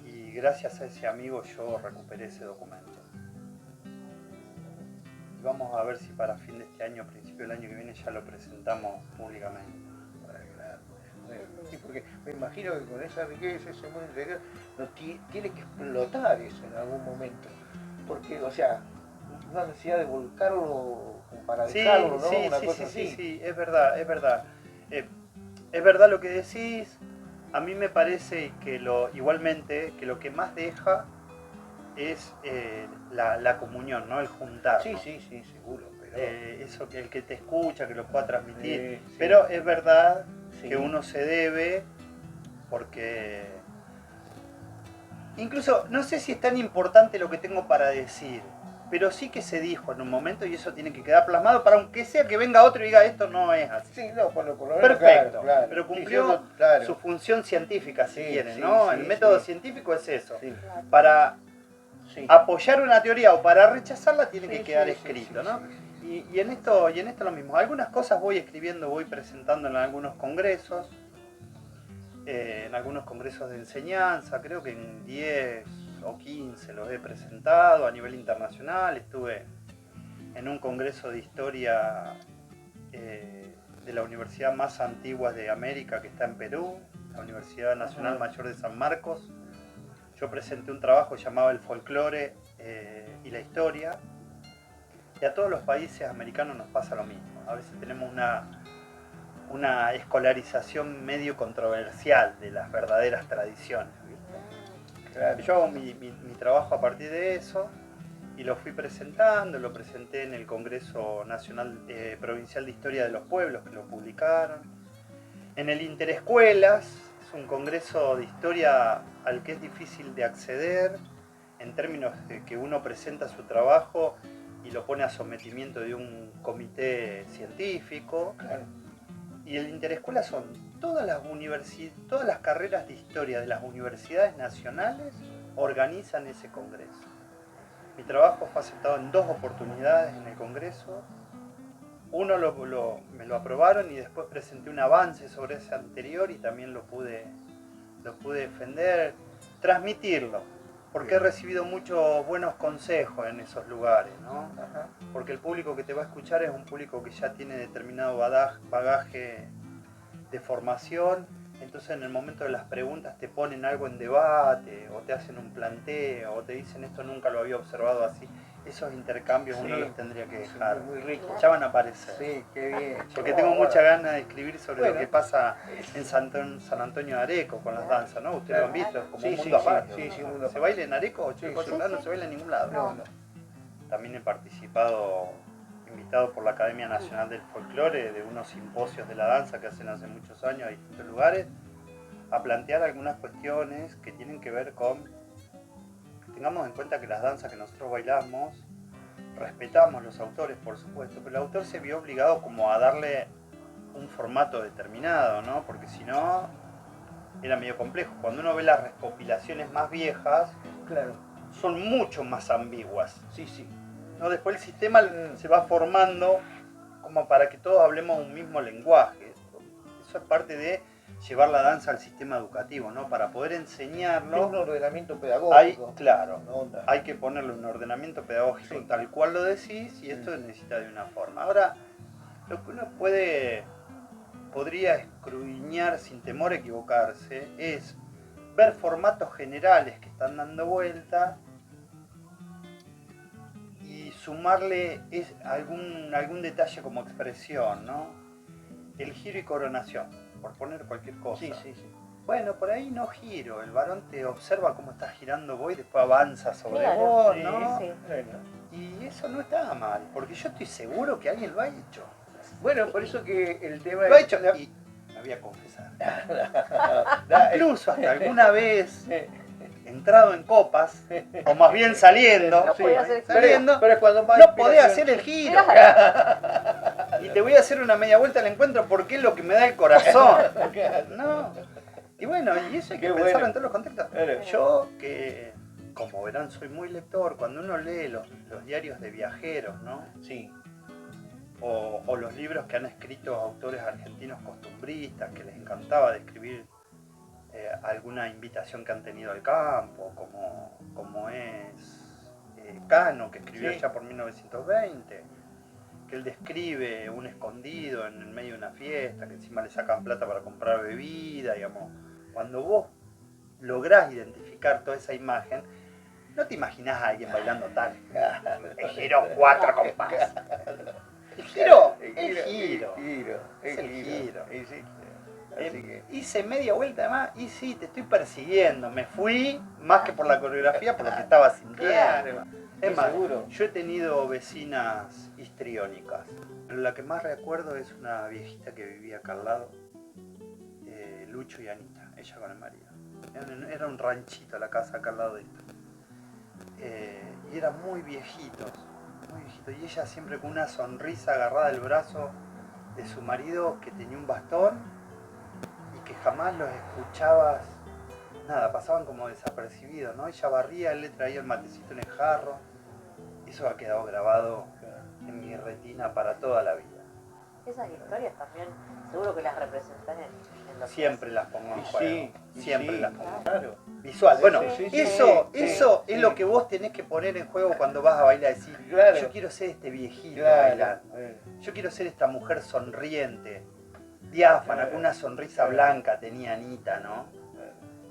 y gracias a ese amigo yo recuperé ese documento. Y vamos a ver si para fin de este año, principio del año que viene, ya lo presentamos públicamente. Sí, porque me imagino que con esa riqueza, ese mundo interior, tiene que explotar eso en algún momento. Porque, o sea, una necesidad de volcarlo para dejarlo, ¿no? Una cosa así. Sí, es verdad. Es verdad lo que decís. A mí me parece que igualmente que lo que más deja es la comunión, ¿no? El juntar. Sí, seguro. Pero... eso que el que te escucha, que lo pueda transmitir. Sí. Pero es verdad Sí. que uno se debe, porque incluso no sé si es tan importante lo que tengo para decir, pero sí que se dijo en un momento y eso tiene que quedar plasmado para aunque sea que venga otro y diga esto no es así. Sí, no, por lo menos, Perfecto, claro. pero cumplió su función científica si quieren, ¿no? El método científico es eso. Sí. Para apoyar una teoría o para rechazarla tiene que quedar escrito, ¿no? Sí. Y en esto lo mismo. Algunas cosas voy escribiendo, voy presentando en algunos congresos, de enseñanza, creo que en 10 o 15 los he presentado a nivel internacional. Estuve en un congreso de historia de la universidad más antigua de América, que está en Perú, la Universidad Nacional Mayor de San Marcos. Yo presenté un trabajo llamado El folclore y la historia. Y a todos los países americanos nos pasa lo mismo. A veces tenemos una escolarización medio controversial de las verdaderas tradiciones, ¿viste? Claro. Yo hago mi trabajo a partir de eso y lo fui presentando, lo presenté en el Congreso Nacional Provincial de Historia de los Pueblos, que lo publicaron. En el Interescuelas, es un congreso de historia al que es difícil de acceder, en términos de que uno presenta su trabajo y lo pone a sometimiento de un comité científico. Claro. Y el Interescuela son todas las carreras de historia de las universidades nacionales organizan ese congreso. Mi trabajo fue aceptado en 2 oportunidades en el congreso. Uno me lo aprobaron y después presenté un avance sobre ese anterior y también lo pude defender, transmitirlo. Porque he recibido muchos buenos consejos en esos lugares, ¿no? Porque el público que te va a escuchar es un público que ya tiene determinado bagaje de formación, entonces en el momento de las preguntas te ponen algo en debate, o te hacen un planteo, o te dicen esto nunca lo había observado así. Esos intercambios uno los tendría que dejar. Muy rico. Ya van a aparecer. Sí, qué bien. Porque tengo mucha ganas de escribir sobre lo que pasa en San Antonio de Areco con las danzas, ¿no? Ustedes lo han visto, es como un mundo aparte. Sí, un mundo ¿Se baila en Areco? No se baila en ningún lado. No. También he participado, invitado por la Academia Nacional del Folclore, de unos simposios de la danza que hacen hace muchos años a distintos lugares, a plantear algunas cuestiones que tienen que ver con... Tengamos en cuenta que las danzas que nosotros bailamos, respetamos los autores, por supuesto, pero el autor se vio obligado como a darle un formato determinado, ¿no? Porque si no, era medio complejo. Cuando uno ve las recopilaciones más viejas, Claro, son mucho más ambiguas, sí, sí. ¿no? Después el sistema se va formando como para que todos hablemos un mismo lenguaje. Eso es parte de llevar la danza al sistema educativo, ¿no? Para poder enseñarlo. Un ordenamiento pedagógico. Hay, claro, una onda. hay que ponerle un ordenamiento pedagógico Sí. tal cual lo decís, y esto necesita de una forma. Ahora, lo que uno podría escudriñar sin temor a equivocarse es ver formatos generales que están dando vuelta y sumarle algún detalle como expresión, ¿no? El giro y coronación, por poner cualquier cosa. Sí, sí, sí. Bueno, por ahí no giro, el varón te observa cómo estás girando vos y después avanza sobre Claro, vos, sí, ¿no? sí. Bueno. Y eso no está mal, porque yo estoy seguro que alguien lo ha hecho. Bueno, por eso que el tema Lo ha hecho y me voy a confesar. Incluso hasta alguna vez entrado en copas, o más bien saliendo, No podía hacer el giro. saliendo, pero es cuando más no podía inspiración- hacer el giro. Y te voy a hacer una media vuelta al encuentro porque es lo que me da el corazón. No. Y bueno, y eso hay que Qué pensarlo bueno. en todos los contextos. Claro. Yo, que como verán soy muy lector, cuando uno lee los diarios de viajeros, ¿no? Sí, O los libros que han escrito autores argentinos costumbristas, que les encantaba describir alguna invitación que han tenido al campo, como es Cano, que escribió Sí. ya por 1920, que él describe un escondido en el medio de una fiesta, que encima le sacan plata para comprar bebida, digamos. Cuando vos lográs identificar toda esa imagen, no te imaginás a alguien bailando tal. El giro 4 compás. El giro, el giro. Es el giro. Y sí. Así que, Hice media vuelta además y sí, te estoy persiguiendo. Me fui más que por la coreografía, por lo que estaba sintiendo. claro. Es más, seguro. yo he tenido vecinas histriónicas, pero la que más recuerdo es una viejita que vivía acá al lado, Lucho y Anita, ella con el marido. Era un ranchito la casa acá al lado de esto. Y eran muy viejitos, y ella siempre con una sonrisa agarrada del brazo de su marido que tenía un bastón y que jamás los escuchabas, nada, pasaban como desapercibidos, ¿no? Ella barría, él le traía el matecito en el jarro, eso ha quedado grabado en mi retina para toda la vida. Esas historias también, seguro que las representan en los Siempre las pongo en Y juego, sí, y siempre sí. las pongo. Claro. Visual, bueno, Sí, sí, eso sí, es sí. lo que vos tenés que poner en juego cuando vas a bailar, decir, Claro. yo quiero ser este viejito Claro. bailando. Yo quiero ser esta mujer sonriente, diáfana, con una sonrisa blanca tenía Anita, ¿no?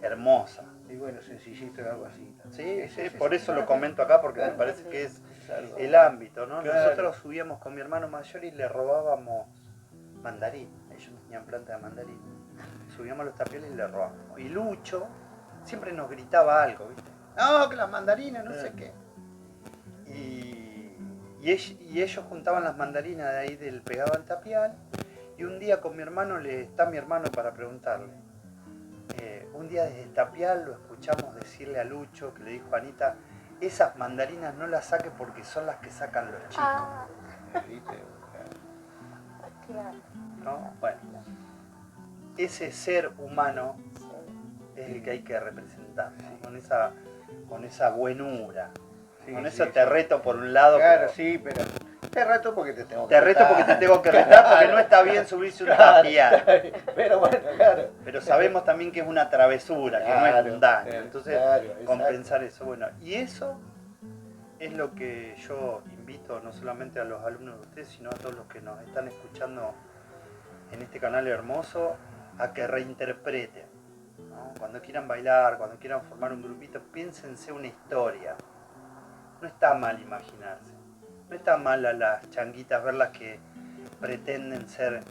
Hermosa. Y bueno, sencillito o algo así. Sí, sí, por eso lo comento acá, porque me parece que es algo. el ámbito, ¿no? Claro. Nosotros subíamos con mi hermano mayor y le robábamos mandarín. Ellos tenían planta de mandarín. Subíamos los tapioles y le robábamos. Y Lucho siempre nos gritaba algo, ¿viste? No, que las mandarinas, no sé qué. Y ellos juntaban las mandarinas de ahí del pegado al tapial. Y un día con mi hermano, está mi hermano para preguntarle. Un día desde el tapial lo escuchamos decirle a Lucho, que le dijo a Anita, esas mandarinas no las saque porque son las que sacan los chicos. Ah, ¿Viste? claro. ¿No? Bueno, ese ser humano Sí. es el que hay que representar, ¿no? con esa buenura. Sí, Con sí, eso sí. te reto por un lado, Claro, pero sí, pero te reto porque te tengo te reto porque te tengo que retar, porque no está bien subirse un tapial. Pero bueno, claro. Pero sabemos también que es una travesura, que no Claro, es un daño. Entonces, claro, exacto. compensar eso. Bueno, y eso es lo que yo invito no solamente a los alumnos de ustedes, sino a todos los que nos están escuchando en este canal hermoso, a que reinterpreten, ¿no? Cuando quieran bailar, cuando quieran formar un grupito, piénsense una historia. No está mal imaginarse. No está mal a las changuitas verlas que pretenden ser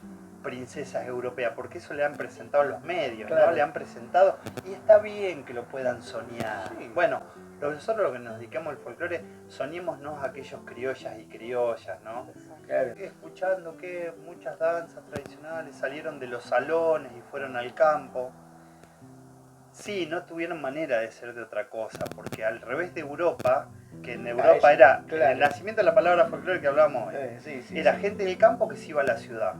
princesas europeas, porque eso le han presentado los medios, Claro. ¿no? Le han presentado, y está bien que lo puedan soñar. Sí. Bueno, nosotros lo que nos dedicamos al folclore, soñémonos a aquellos criollas y criollas, ¿no? Claro. Escuchando que muchas danzas tradicionales salieron de los salones y fueron al campo. Sí, no tuvieron manera de ser de otra cosa, porque al revés de Europa, que en Europa eso, era, claro. el nacimiento de la palabra folclore que hablamos, Sí, sí, era sí. gente del campo que se iba a la ciudad.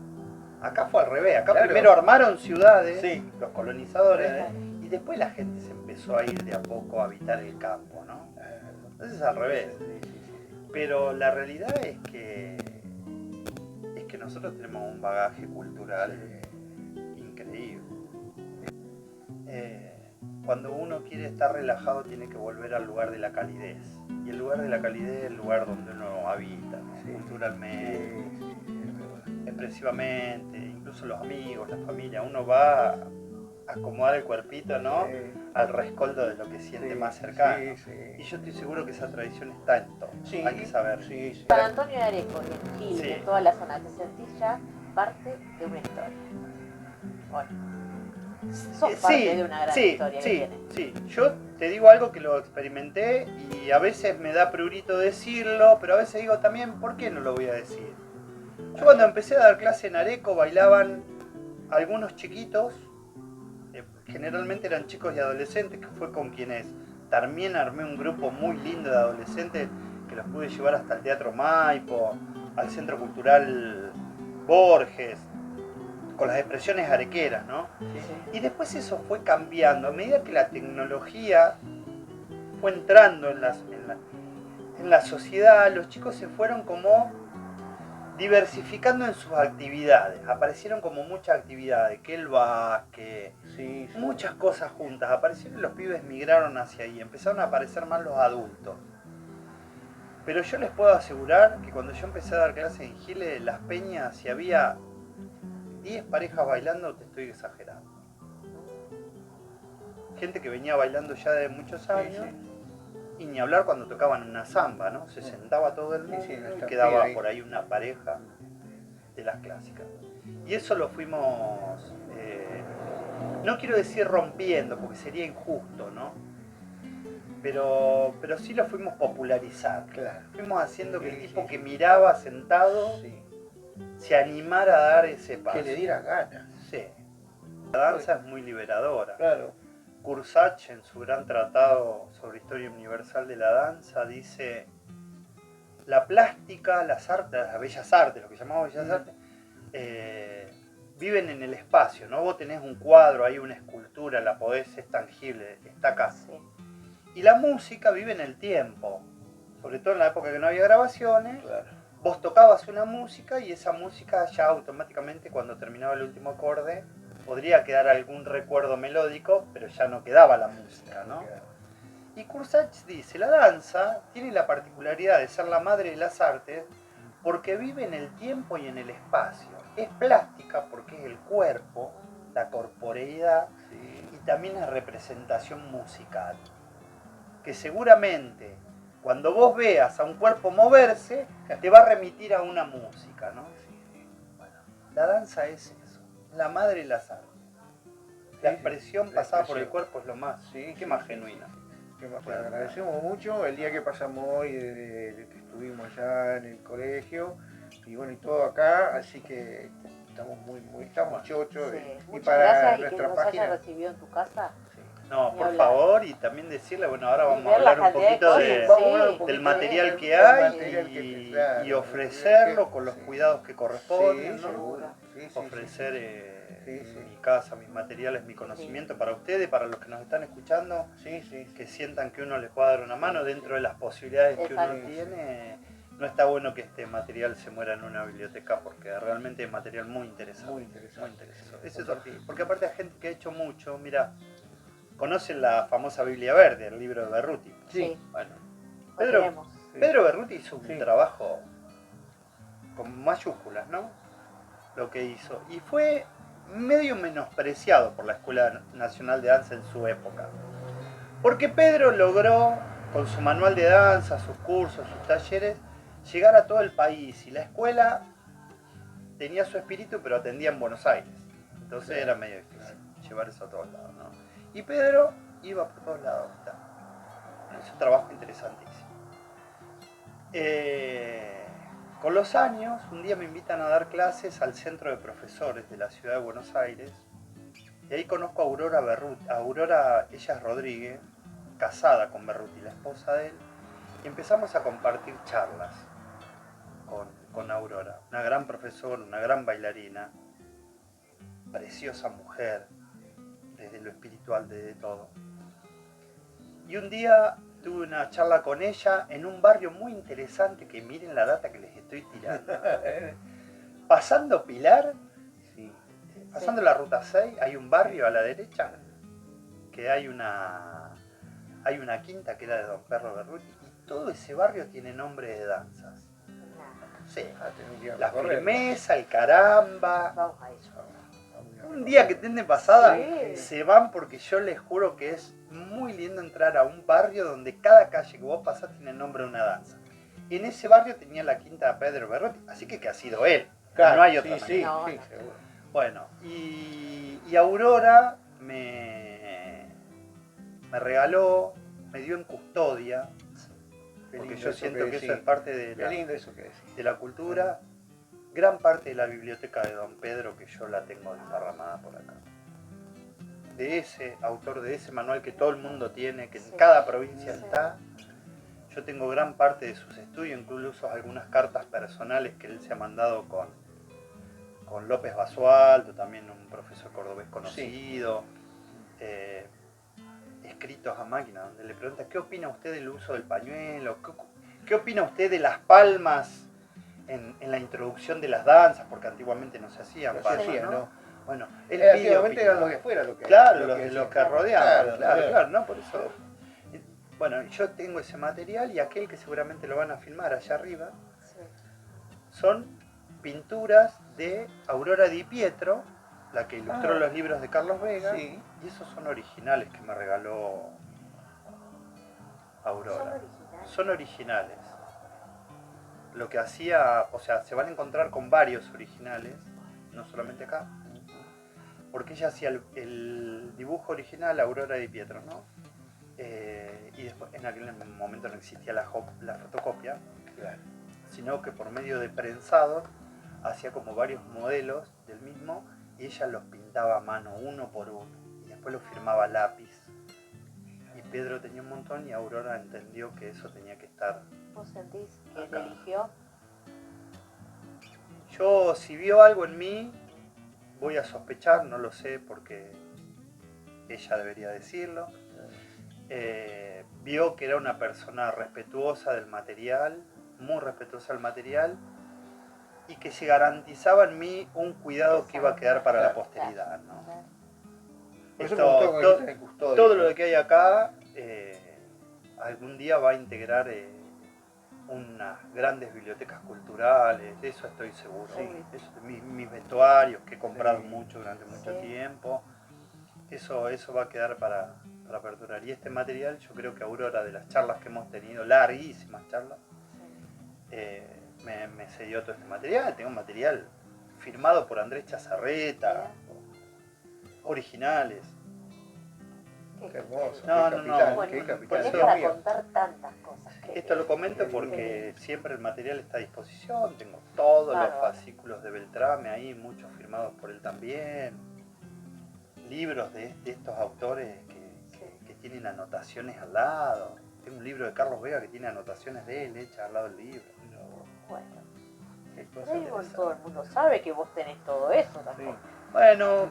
Acá fue al revés, acá Claro. primero armaron ciudades, Sí. los colonizadores, Sí. y después la gente se empezó a ir de a poco a habitar el campo, ¿no? Entonces al revés. Pero la realidad es que nosotros tenemos un bagaje cultural increíble. Cuando uno quiere estar relajado tiene que volver al lugar de la calidez. Y el lugar de la calidez es el lugar donde uno habita, ¿no? Sí. Culturalmente, Sí. expresivamente, incluso los amigos, la familia. Uno va a acomodar el cuerpito, ¿no? Sí. Al rescoldo de lo que siente Sí, más cercano. sí, sí. Y yo estoy seguro que esa tradición está en todo. Sí, Hay que saber. sí, sí. San Antonio de Areco, en Gil, Sí. en toda la zona, te sentís ya parte de una historia. Bueno, sos parte de una gran historia que tiene. Sí. Yo te digo algo que lo experimenté y a veces me da prurito decirlo, pero a veces digo también, ¿por qué no lo voy a decir? Yo cuando empecé a dar clase en Areco bailaban algunos chiquitos, generalmente eran chicos y adolescentes, que fue con quienes también armé un grupo muy lindo de adolescentes que los pude llevar hasta el Teatro Maipo, al Centro Cultural Borges, con las expresiones arequeras, ¿no? Y después eso fue cambiando, a medida que la tecnología fue entrando en la sociedad, los chicos se fueron como diversificando en sus actividades, aparecieron como muchas actividades, que el básquet, Sí, sí. muchas cosas juntas, aparecieron y los pibes migraron hacia ahí, empezaron a aparecer más los adultos. Pero yo les puedo asegurar que cuando yo empecé a dar clases en Giles, Las Peñas, si había 10 parejas bailando, te estoy exagerando. Gente que venía bailando ya de muchos años, y ni hablar cuando tocaban una samba, ¿no? Se sentaba todo el mundo y quedaba por ahí una pareja de las clásicas. Y eso lo fuimos, no quiero decir rompiendo, porque sería injusto, ¿no? Pero sí lo fuimos popularizando. Claro. Fuimos haciendo que el tipo que miraba sentado se animara a dar ese paso. Que le diera ganas. Sí. La danza es muy liberadora. Claro. Kursach, en su gran tratado sobre historia universal de la danza, dice: la plástica, las artes, las bellas artes, lo que llamamos bellas artes, viven en el espacio, ¿no? Vos tenés un cuadro, hay una escultura, la podés, es tangible, está acá. Sí. Y la música vive en el tiempo, sobre todo en la época que no había grabaciones. Claro. Vos tocabas una música y esa música ya automáticamente, cuando terminaba el último acorde, podría quedar algún recuerdo melódico, pero ya no quedaba la música, ¿no? Y Kursach dice: la danza tiene la particularidad de ser la madre de las artes porque vive en el tiempo y en el espacio. Es plástica porque es el cuerpo, la corporeidad, y también es representación musical. Que seguramente cuando vos veas a un cuerpo moverse, te va a remitir a una música, ¿no? Bueno, la danza es eso, la madre de las artes. La expresión pasada por el cuerpo es lo más, ¿qué más genuina? Bueno, agradecemos mucho el día que pasamos hoy, de que estuvimos allá en el colegio, y bueno, y todo acá, así que estamos chochos. Sí. Y Muchas para gracias y que nuestra nos página. haya recibido en tu casa. No, Ni por hablar. favor, y también decirle, bueno, ahora vamos a Ver la hablar un cantidad de poquito cosas, de, Vamos a hablar un poquito del material del que hay material y, claro, y ofrecerlo con los cuidados que corresponden, ¿no? seguro. Sí, Ofrecer sí. mi casa, mis materiales, mi conocimiento para ustedes, para los que nos están escuchando, Sí. que sientan que uno les pueda dar una mano dentro de las posibilidades que uno Exacto. tiene. No está bueno que este material se muera en una biblioteca, porque realmente es material muy interesante. Muy interesante. Es eso, porque aparte hay gente que ha hecho mucho, mira, conocen la famosa Biblia Verde, el libro de Berruti. Sí. Bueno, Lo Pedro, tenemos. Pedro Berruti hizo un Sí. trabajo con mayúsculas, ¿no? Lo que hizo. Y fue medio menospreciado por la Escuela Nacional de Danza en su época. Porque Pedro logró, con su manual de danza, sus cursos, sus talleres, llegar a todo el país. Y la escuela tenía su espíritu, pero atendía en Buenos Aires. Entonces era medio difícil llevar eso a todos lados, ¿no? Y Pedro iba por todos lados. Es un trabajo interesantísimo. Con los años, un día me invitan a dar clases al Centro de Profesores de la Ciudad de Buenos Aires. Y ahí conozco a Aurora Berruti. Aurora, ella es Rodríguez, casada con Berruti, la esposa de él. Y empezamos a compartir charlas con Aurora. Una gran profesora, una gran bailarina. preciosa mujer, desde lo espiritual, desde todo. Y un día tuve una charla con ella en un barrio muy interesante, que miren la data que les estoy tirando. Pasando Pilar, Sí. pasando la ruta 6, hay un barrio a la derecha, que hay una quinta que era de Don Perro Berruti, y todo ese barrio tiene nombre de danzas. Sí. Tenés que ir a La recorrer. firmeza, el caramba. Vamos a eso. Un día que estén de pasada, Sí. se van, porque yo les juro que es muy lindo entrar a un barrio donde cada calle que vos pasás tiene el nombre de una danza. Y en ese barrio tenía la quinta de Pedro Berruti, así que ha sido él. Claro, no hay otra sí, manera. No, sí, no. seguro. Bueno, y Aurora me regaló, me dio en custodia, Qué porque lindo yo eso siento que eso decís. es parte de Qué lindo eso que decís. de la cultura, gran parte de la biblioteca de Don Pedro, que yo la tengo desparramada por acá. De ese autor, de ese manual que todo el mundo tiene, que en Sí. cada provincia Sí. está, yo tengo gran parte de sus estudios, incluso algunas cartas personales que él se ha mandado con López Basualto, también un profesor cordobés conocido, escritos a máquina, donde le pregunta: ¿qué opina usted del uso del pañuelo? ¿Qué opina usted de las palmas en la introducción de las danzas? Porque antiguamente no se hacían No se palmas, hacía, ¿no? ¿no? Bueno, él pide Antiguamente eran opinión. los de afuera lo que Claro, lo los hacían. que rodeaban, Claro. claro, ¿no? Por eso. Bueno, yo tengo ese material, y aquel que seguramente lo van a filmar allá arriba, Sí. son pinturas de Aurora Di Pietro, la que ilustró los libros de Carlos Vega, Sí. y esos son originales que me regaló Aurora. Son originales. Lo que hacía, o sea, se van a encontrar con varios originales, no solamente acá, porque ella hacía el dibujo original, Aurora Di Pietro, ¿no? Y después, en aquel momento no existía la fotocopia, Claro. sino que por medio de prensado hacía como varios modelos del mismo, y ella los pintaba a mano, uno por uno, y después los firmaba a lápiz. Y Pedro tenía un montón, y Aurora entendió que eso tenía que estar. ¿Vos sentís que Acá. te eligió? Yo, si vio algo en mí, voy a sospechar, no lo sé, porque ella debería decirlo. Vio que era una persona respetuosa del material, muy respetuosa del material, y que se garantizaba en mí un cuidado que iba a quedar para la posteridad, ¿no? Por eso me gustó que dijiste de custodia. Todo lo que hay acá algún día va a integrar unas grandes bibliotecas culturales, de eso estoy seguro. Sí. Mis vestuarios, que he comprado Sí. mucho durante mucho Sí. tiempo, eso va a quedar para aperturar. Y este material, yo creo que Aurora, de las charlas que hemos tenido, larguísimas charlas, me cedió todo este material. Tengo un material firmado por Andrés Chazarreta, originales. Qué hermoso. No, qué no, capital, no. Bueno, qué tenés capital. eso- para Dios mío. contar tantas cosas. Esto lo comento porque siempre el material está a disposición. Tengo todos los Bárbaro. fascículos de Beltrame ahí, muchos firmados por él también. Libros de estos autores que tienen anotaciones al lado. Tengo un libro de Carlos Vega que tiene anotaciones de él hechas al lado del libro. Bueno, Qué cosa pero interesante. todo el mundo sabe que vos tenés todo eso Sí. tampoco. Bueno,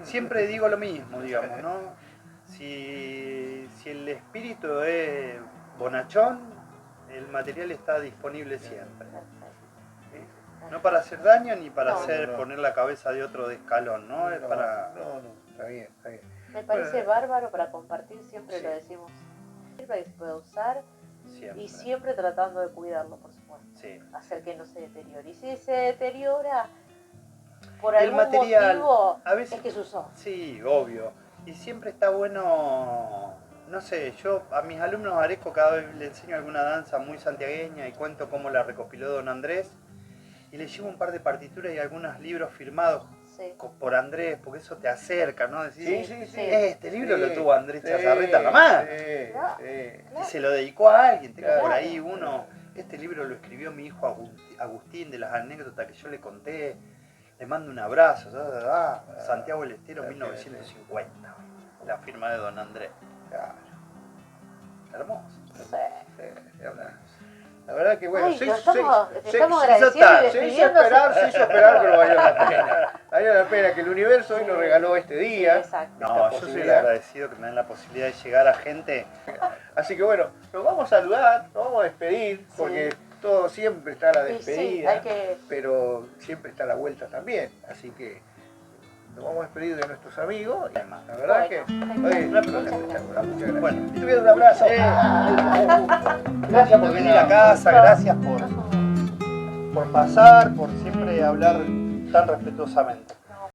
siempre digo lo mismo, digamos, ¿no? Si el espíritu es bonachón, el material está disponible siempre. Perfecto. No para hacer daño ni para No, hacer no. poner la cabeza de otro de escalón, ¿no? Es para... No, está bien, está bien. Me parece bárbaro para compartir, siempre Sí. lo decimos. Para que se pueda usar Siempre. y siempre tratando de cuidarlo, por supuesto. Sí. Hacer que no se deteriore. Y si se deteriora por El algún material, motivo, a veces... es que se usó. Sí, obvio. Y siempre está bueno, no sé, yo a mis alumnos Areco cada vez le enseño alguna danza muy santiagueña y cuento cómo la recopiló don Andrés. Y le llevo un par de partituras y algunos libros firmados Sí. por Andrés, porque eso te acerca, ¿no? Decir, Sí. este libro Sí, lo tuvo Andrés sí, Chazarreta la mano. Sí, Claro. sí. Y se lo dedicó a alguien. Tengo Claro. por ahí uno, este libro lo escribió mi hijo Agustín, de las anécdotas que yo le conté. Le mando un abrazo. Santiago del Estero, 1950. La firma de don Andrés. Claro. Hermoso. Sí. Sí, la verdad que bueno, Ay, se lo hizo estamos se hizo agradeciendo y tarde, se hizo despidiéndose. esperar, pero valió la pena. Valió la pena que el universo hoy nos regaló este día. Exacto. No, esta yo soy posibilidad. agradecido que me den la posibilidad de llegar a gente. Así que bueno, nos vamos a saludar, nos vamos a despedir, porque todo siempre está la Y despedida, hay que... pero siempre está la vuelta también. Así que nos vamos a despedir de nuestros amigos. La verdad que hoy Muchas espectacular, muchas gracias. Bueno. Y te voy a dar un abrazo. Gracias por venir a casa, gracias por pasar, por siempre hablar tan respetuosamente.